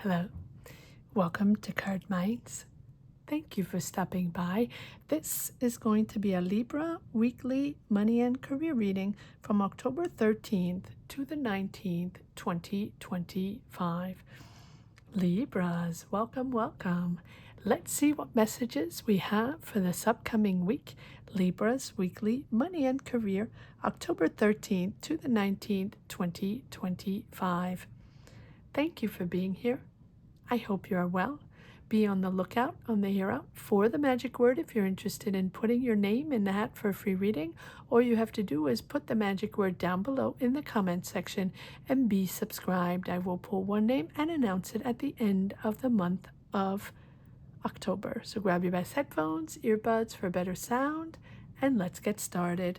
Hello, welcome to Cardminds. Thank you for stopping by. This is going to be a Libra weekly money and career reading from October 13th to the 19th, 2025. Libras, welcome, welcome. Let's see what messages we have for this upcoming week. Libras weekly money and career, October 13th to the 19th, 2025. Thank you for being here. I hope you are well. Be on the lookout on the here out for the magic word if you're interested in putting your name in the hat for a free reading. All you have to do is put the magic word down below in the comment section and be subscribed. I will pull one name and announce it at the end of the month of October. So grab your best headphones, earbuds for better sound, and let's get started.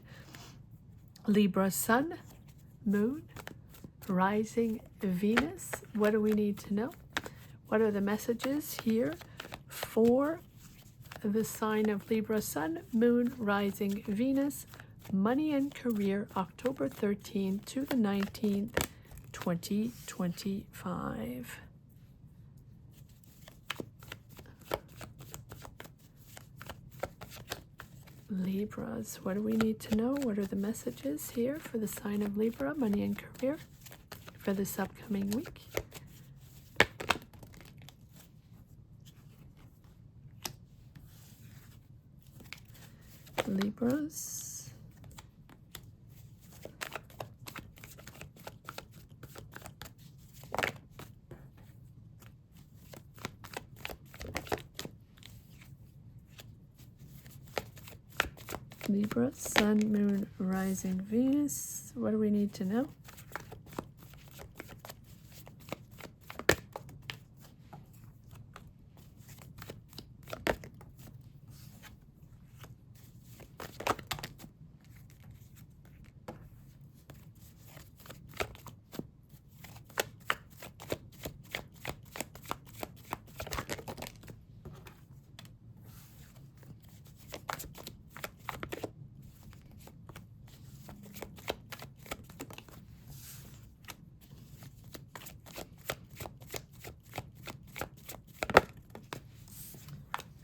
Libra Sun, Moon, Rising Venus. What do we need to know? What are the messages here for the sign of Libra Sun, Moon, Rising Venus, money and career, October 13th to the 19th, 2025. Libras, what do we need to know? What are the messages here for the sign of Libra, money and career for this upcoming week? Libras. Libra, Sun, Moon, Rising Venus. What do we need to know?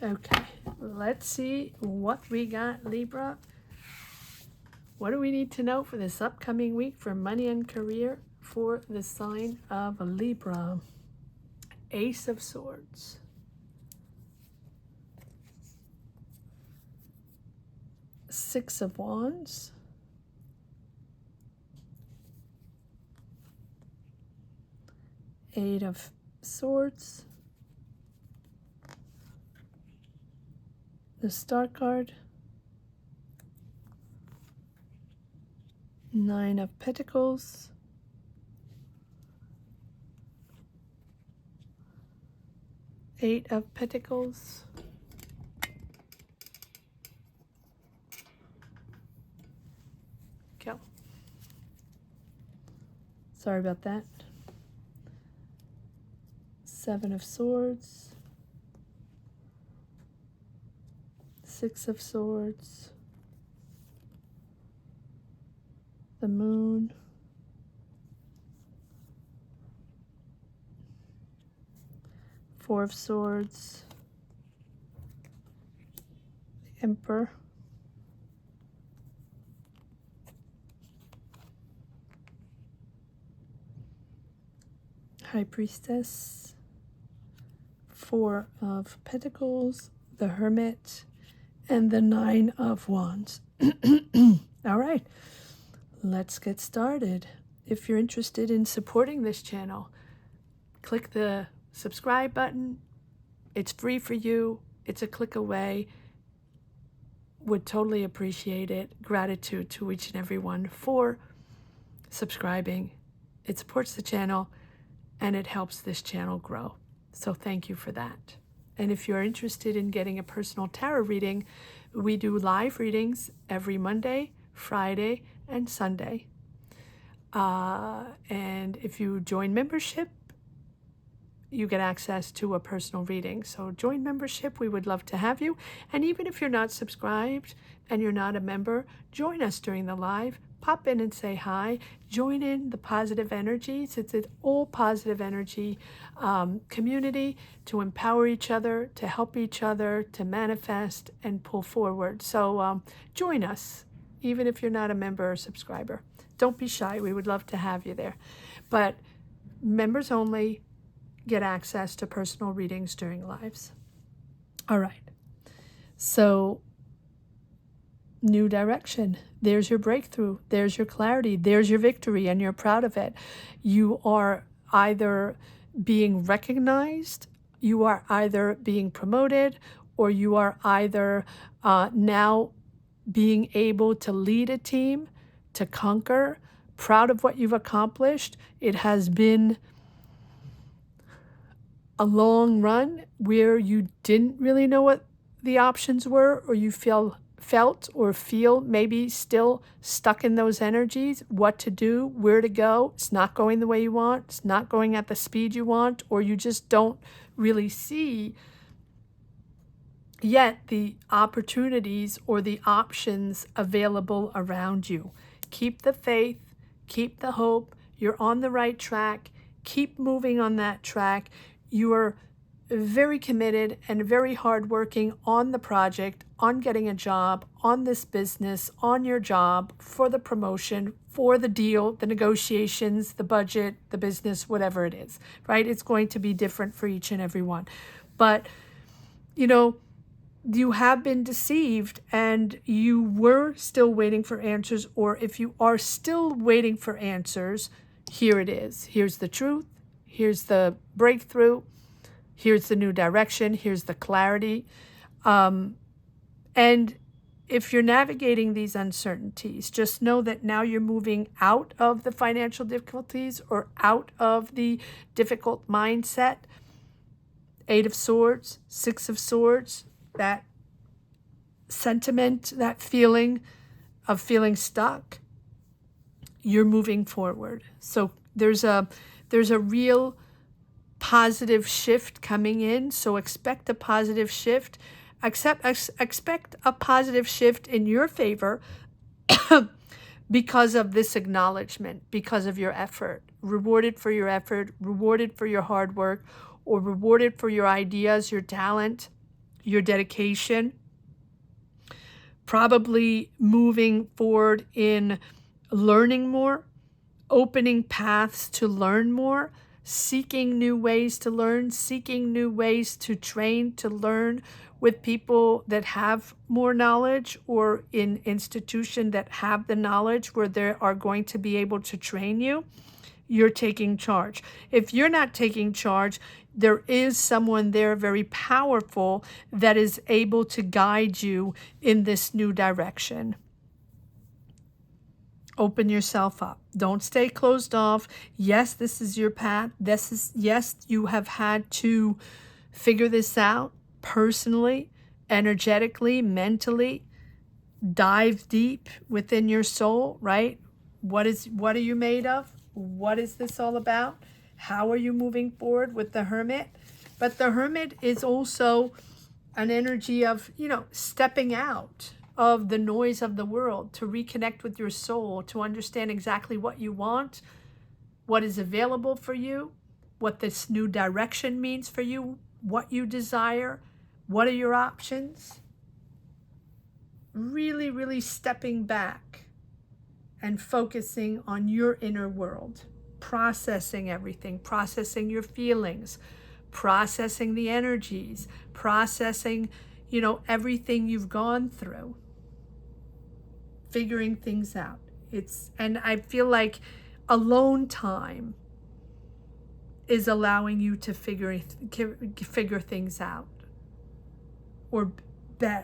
Okay, let's see what we got, Libra. What do we need to know for this upcoming week for money and career for the sign of Libra? Ace of Swords. Six of Wands. Eight of Swords. The Star card, Nine of Pentacles, Eight of Pentacles, go. Sorry about that. Seven of Swords, Six of Swords, the Moon, Four of Swords, the Emperor, High Priestess, Four of Pentacles, the Hermit, and the Nine of Wands. All right, let's get started. If you're interested in supporting this channel, click the subscribe button. It's free for you. It's a click away. Would totally appreciate it. Gratitude to each and every one for subscribing. It supports the channel and it helps this channel grow. So thank you for that. And if you're interested in getting a personal tarot reading, we do live readings every Monday, Friday, and Sunday. And if you join membership, you get access to a personal reading. So join membership. We would love to have you. And even if you're not subscribed and you're not a member, join us during the live. pop in and say hi. Join in the positive energies. It's an all positive energy community to empower each other, to help each other, to manifest and pull forward. So join us, even if you're not a member or subscriber. Don't be shy. We would love to have you there. But members only get access to personal readings during lives. All right. So, new direction. There's your breakthrough. There's your clarity. There's your victory, and you're proud of it. You are either being recognized, you are either being promoted, or you are either now being able to lead a team, to conquer, proud of what you've accomplished. It has been a long run where you didn't really know what the options were, or you felt or feel maybe still stuck in those energies, what to do, where to go. It's not going the way you want. It's not going at the speed you want, or you just don't really see yet the opportunities or the options available around you. Keep the faith, keep the hope. You're on the right track. Keep moving on that track. You are very committed and very hardworking on the project, on getting a job, on this business, on your job, for the promotion, for the deal, the negotiations, the budget, the business, whatever it is, right? It's going to be different for each and every one. But, you know, you have been deceived and you were still waiting for answers, or if you are still waiting for answers, here it is. Here's the truth. Here's the breakthrough. Here's the new direction. Here's the clarity. And if you're navigating these uncertainties, just know that now you're moving out of the financial difficulties or out of the difficult mindset. 8 of Swords, 6 of Swords, that sentiment, that feeling of feeling stuck, you're moving forward. So there's a real positive shift coming in. So expect a positive shift. Expect a positive shift in your favor because of this acknowledgement, because of your effort. Rewarded for your effort, rewarded for your hard work, or rewarded for your ideas, your talent, your dedication. Probably moving forward in learning more, opening paths to learn more, seeking new ways to learn, seeking new ways to train, to learn with people that have more knowledge, or in institutions that have the knowledge where they are going to be able to train you. You're taking charge. If you're not taking charge, there is someone there very powerful that is able to guide you in this new direction. Open yourself up. Don't stay closed off. Yes, this is your path. Yes, you have had to figure this out personally, energetically, mentally. Dive deep within your soul, right? What are you made of? What is this all about? How are you moving forward with the Hermit? But the Hermit is also an energy of, stepping out of the noise of the world to reconnect with your soul, to understand exactly what you want, what is available for you, what this new direction means for you, what you desire, what are your options. Really, really stepping back and focusing on your inner world, processing everything, processing your feelings, processing the energies, processing, everything you've gone through, figuring things out. And I feel like alone time is allowing you to figure things out, or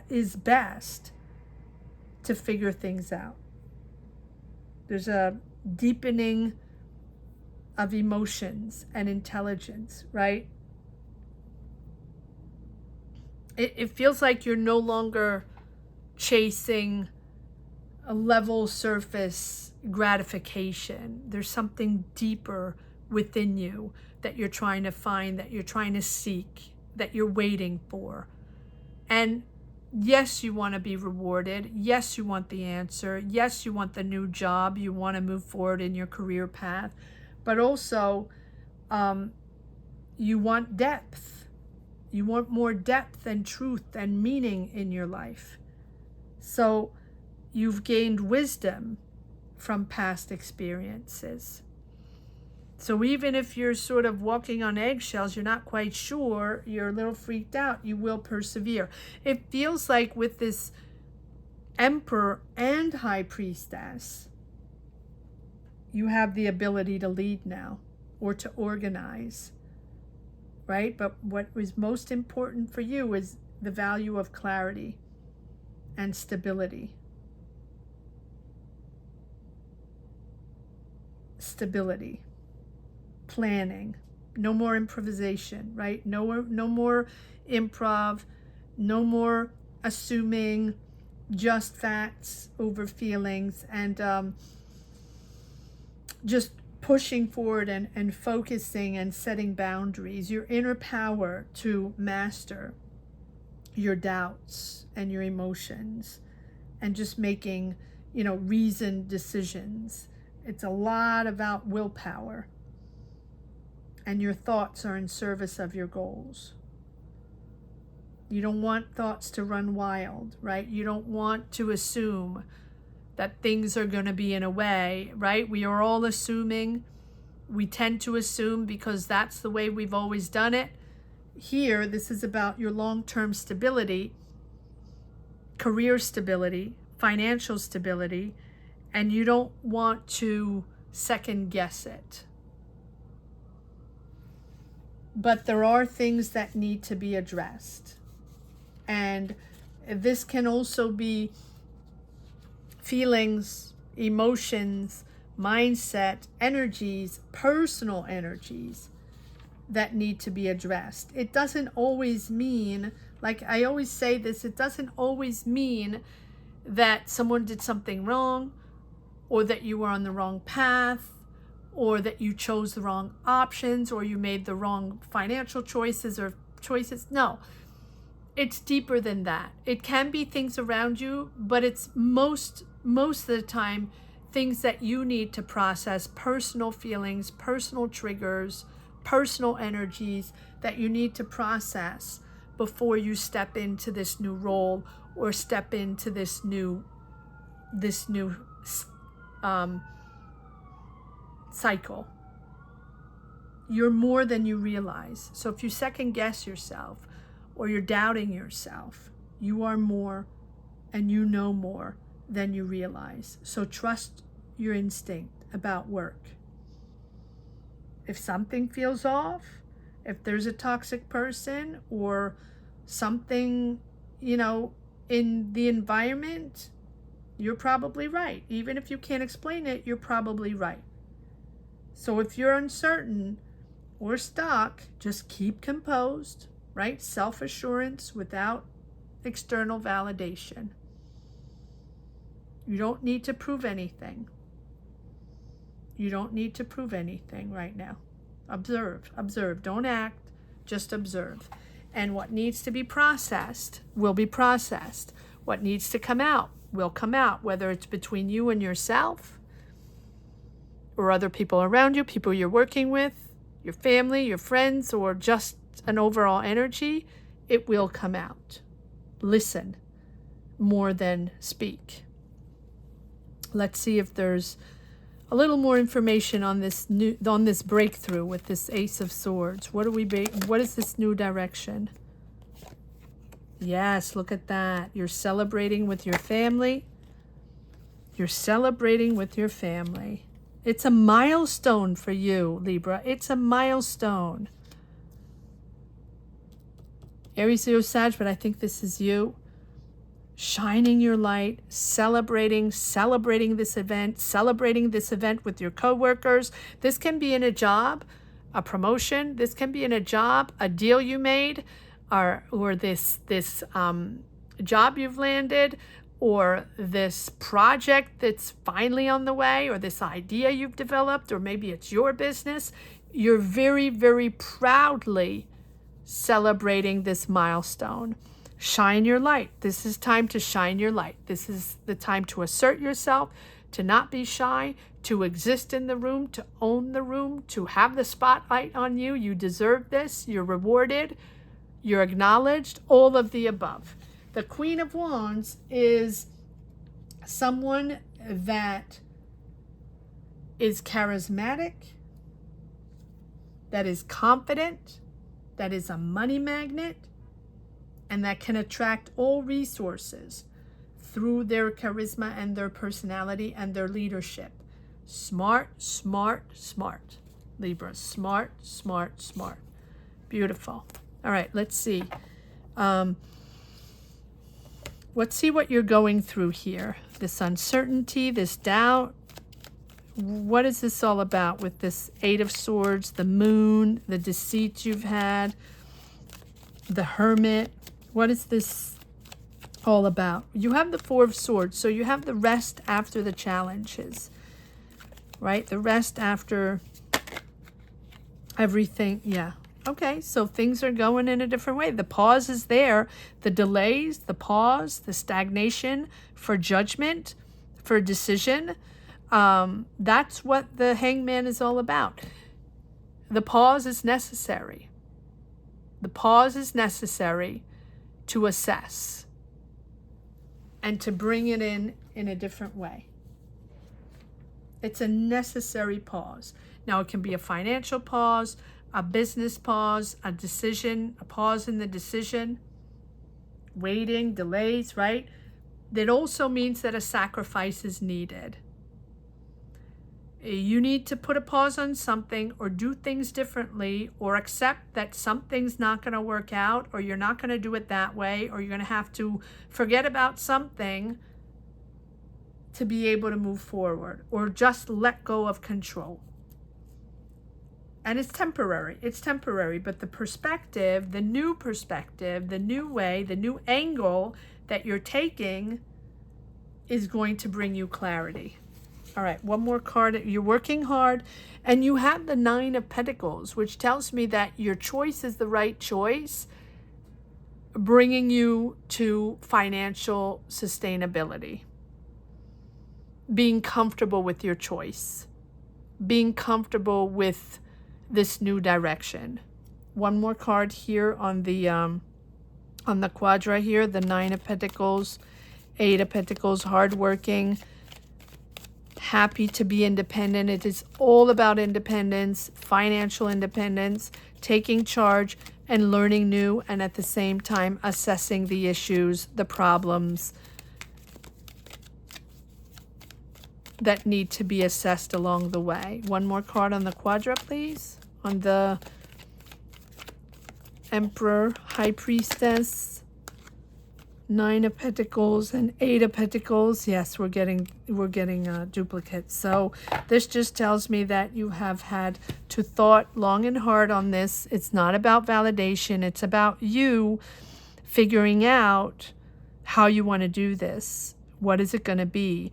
is best to figure things out. There's a deepening of emotions and intelligence, right? It feels like you're no longer chasing a level surface gratification. There's something deeper within you that you're trying to find, that you're trying to seek, that you're waiting for. And Yes, you want to be rewarded. Yes, you want the answer. Yes, you want the new job. You want to move forward in your career path. But also, you want depth. You want more depth and truth and meaning in your life. So you've gained wisdom from past experiences. So even if you're sort of walking on eggshells, you're not quite sure, you're a little freaked out, you will persevere. It feels like with this Emperor and High Priestess, you have the ability to lead now or to organize, right? But what was most important for you is the value of clarity and stability. Stability. Planning, no more improvisation, right? No more improv, no more assuming just facts over feelings, and just pushing forward and focusing and setting boundaries, your inner power to master your doubts and your emotions and just making, reasoned decisions. It's a lot about willpower. And your thoughts are in service of your goals. You don't want thoughts to run wild, right? You don't want to assume that things are going to be in a way, right? We are all assuming. We tend to assume because that's the way we've always done it. Here, this is about your long-term stability, career stability, financial stability, and you don't want to second guess it. But there are things that need to be addressed. And this can also be feelings, emotions, mindset, energies, personal energies that need to be addressed. It doesn't always mean, like I always say this, it doesn't always mean that someone did something wrong or that you were on the wrong path, or that you chose the wrong options, or you made the wrong financial choices or choices. No, it's deeper than that. It can be things around you, but it's most of the time things that you need to process, personal feelings, personal triggers, personal energies that you need to process before you step into this new role or step into this new cycle. You're more than you realize. So if you second guess yourself or you're doubting yourself, you are more and you know more than you realize. So trust your instinct about work. If something feels off, if there's a toxic person or something, in the environment, you're probably right. Even if you can't explain it, you're probably right. So if you're uncertain or stuck, just keep composed, right? Self-assurance without external validation. You don't need to prove anything. You don't need to prove anything right now. Observe. Don't act, just observe. And what needs to be processed will be processed. What needs to come out will come out, whether it's between you and yourself, or other people around you, people you're working with, your family, your friends, or just an overall energy, it will come out. Listen more than speak. Let's see if there's a little more information on this breakthrough with this Ace of Swords. What is this new direction? Yes, look at that. You're celebrating with your family. You're celebrating with your family. It's a milestone for you, Libra. It's a milestone. Aries, Leo, Sag, but I think this is you. Shining your light, celebrating this event with your coworkers. This can be in a job, a promotion. This can be in a job, a deal you made, or this job you've landed, or this project that's finally on the way, or this idea you've developed, or maybe it's your business. You're very, very proudly celebrating this milestone. Shine your light. This is time to shine your light. This is the time to assert yourself, to not be shy, to exist in the room, to own the room, to have the spotlight on you. You deserve this. You're rewarded. You're acknowledged. All of the above. The Queen of Wands is someone that is charismatic, that is confident, that is a money magnet, and that can attract all resources through their charisma and their personality and their leadership. Smart, smart, smart. Libra, smart, smart, smart. Beautiful. All right, let's see. Let's see what you're going through here. This uncertainty, this doubt. What is this all about with this Eight of Swords, the Moon, the deceit you've had, the Hermit? What is this all about? You have the Four of Swords, so you have the rest after the challenges, right? The rest after everything. Yeah. Okay, so things are going in a different way. The pause is there. The delays, the pause, the stagnation for judgment, for decision. That's what the Hangman is all about. The pause is necessary. The pause is necessary to assess and to bring it in a different way. It's a necessary pause. Now, it can be a financial pause, a business pause, a decision, a pause in the decision, waiting, delays, right? That also means that a sacrifice is needed. You need to put a pause on something or do things differently or accept that something's not going to work out or you're not going to do it that way or you're going to have to forget about something to be able to move forward or just let go of control. And it's temporary. It's temporary, but the perspective, the new way, the new angle that you're taking is going to bring you clarity. All right, one more card. You're working hard, and you have the Nine of Pentacles, which tells me that your choice is the right choice, bringing you to financial sustainability. Being comfortable with your choice. Being comfortable with this new direction. One more card here on the quadra here, the Nine of Pentacles, Eight of Pentacles, hardworking, happy to be independent. It is all about independence, financial independence, taking charge and learning new, and at the same time assessing the issues, the problems that need to be assessed along the way. One more card on the quadra, please. On the Emperor, High Priestess, Nine of Pentacles, and Eight of Pentacles. Yes, we're getting duplicates. So this just tells me that you have had to thought long and hard on this. It's not about validation. It's about you figuring out how you want to do this. What is it going to be?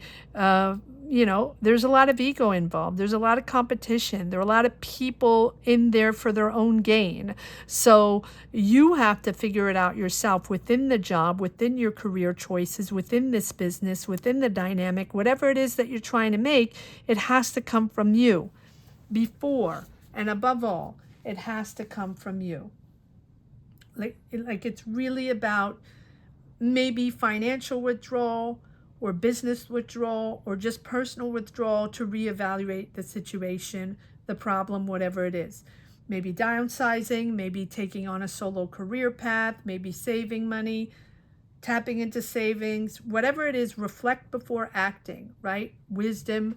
You know, there's a lot of ego involved. There's a lot of competition. There are a lot of people in there for their own gain. So you have to figure it out yourself within the job, within your career choices, within this business, within the dynamic, whatever it is that you're trying to make, it has to come from you. Before and above all, it has to come from you. Like it's really about maybe financial withdrawal, or business withdrawal, or just personal withdrawal to reevaluate the situation, the problem, whatever it is. Maybe downsizing, maybe taking on a solo career path, maybe saving money, tapping into savings, whatever it is, reflect before acting, right? Wisdom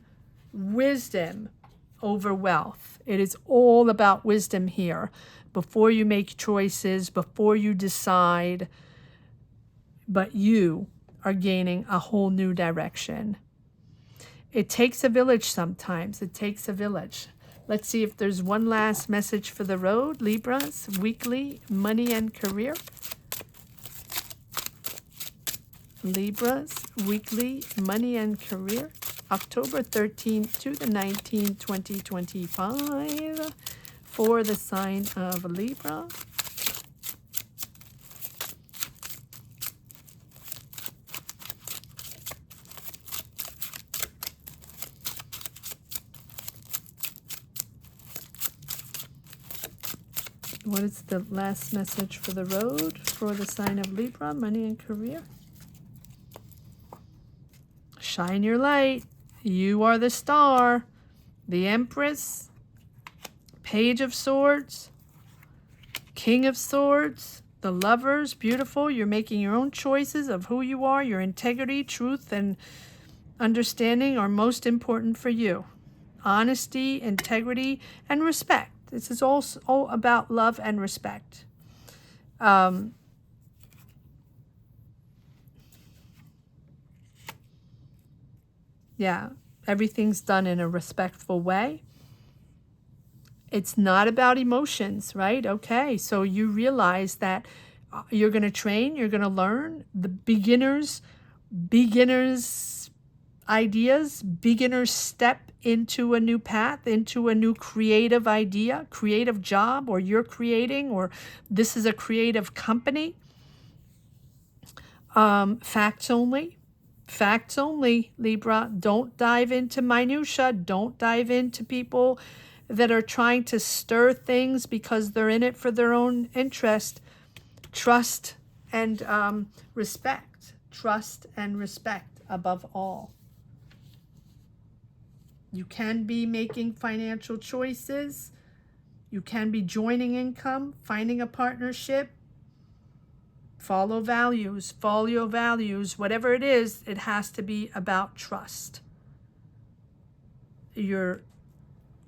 over wealth. It is all about wisdom here. Before you make choices, before you decide, but you are gaining a whole new direction. It takes a village sometimes. It takes a village. Let's see if there's one last message for the road. Libra's weekly money and career. Libra's weekly money and career. October 13th to the 19th, 2025 for the sign of Libra. What is the last message for the road for the sign of Libra, money and career? Shine your light. You are the star. The Empress, Page of Swords, King of Swords, the Lovers, beautiful. You're making your own choices of who you are. Your integrity, truth, and understanding are most important for you. Honesty, integrity, and respect. This is all about love and respect. Yeah, everything's done in a respectful way. It's not about emotions, right? Okay, so you realize that you're going to train, you're going to learn the beginners ideas, beginners step into a new path, into a new creative idea, creative job, or you're creating, or this is a creative company. Facts only. Facts only, Libra. Don't dive into minutia. Don't dive into people that are trying to stir things because they're in it for their own interest. Trust and respect. Trust and respect above all. You can be making financial choices. You can be joining income, finding a partnership. Follow values, follow your values. Whatever it is, it has to be about trust. You're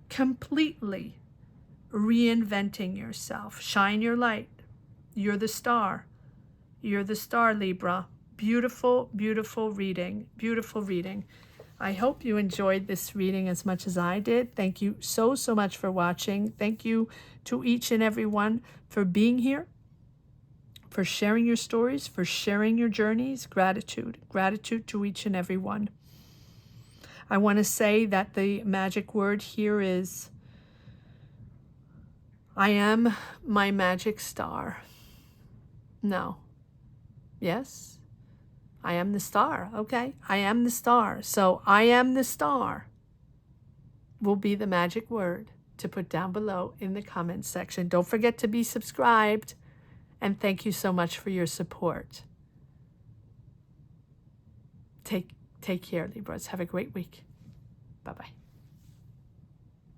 completely reinventing yourself. Shine your light. You're the star. You're the star, Libra. Beautiful, beautiful reading. Beautiful reading. I hope you enjoyed this reading as much as I did. Thank you so much for watching. Thank you to each and every one for being here, for sharing your stories, for sharing your journeys. Gratitude. Gratitude to each and every one. I want to say that the magic word here is, I am my magic star. No. Yes? I am the star. Okay. I am the star. So I am the star will be the magic word to put down below in the comments section. Don't forget to be subscribed. And thank you so much for your support. Take care, Libras. Have a great week. Bye-bye.